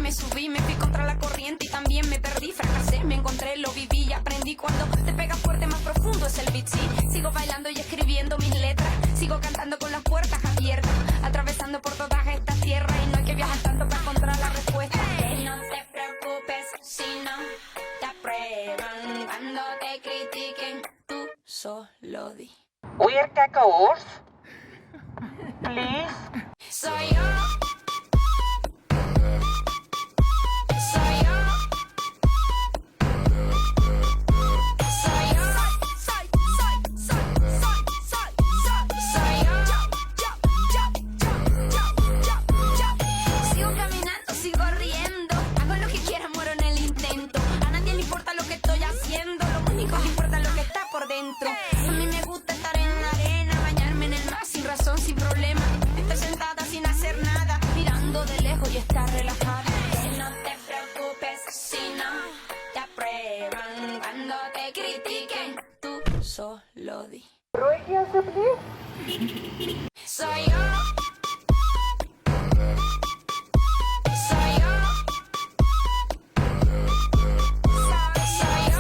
me subí, me fui contra la corriente y también me perdí. Fracasé, me encontré, lo viví y aprendí. Cuando te pega fuerte, más profundo es el beat, sí. Sigo bailando y escribiendo mis letras. Sigo cantando con las puertas abiertas. Atravesando por todas estas tierras. Y no hay que viajar tanto para encontrar la respuesta. No te preocupes si no te aprueban. Cuando te critiquen, tú solo di. We're cacos. Please. Soy yo. Soy yo. Soy yo. Soy yo. Sigo caminando, sigo riendo. Hago lo que quiera, muero en el intento. A nadie le importa lo que estoy haciendo. Lo único que importa es lo que está por dentro. A mí me gusta estar en la arena, bañarme en el mar sin razón, sin problema. Estar sentada sin hacer nada, mirando de lejos y estar relajada. No te preocupes si no te aprueban. Cuando te critiquen, tú solo di. Soy yo. Soy yo. Soy yo. Soy yo.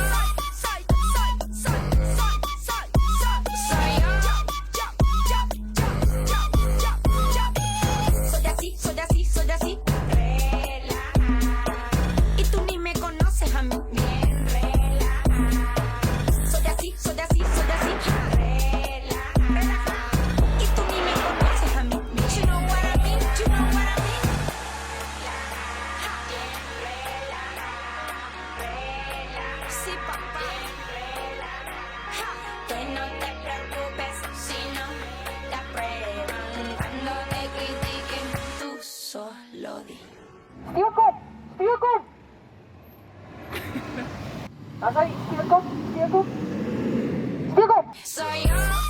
Soy así, soy así. Relaja. Y tú ni me conoces a mí. Bien relaja. Soy así, soy así, soy así. Relaja. Y tú ni me conoces a mí. You know what I mean, you know what I mean. Sí, papá. Que no te preocupes si no te aprueban. Cuando te critiquen, tú solo di. Styrkom! Styrkom! Asai, styrkom! Styrkom! Styrkom! Soy yo.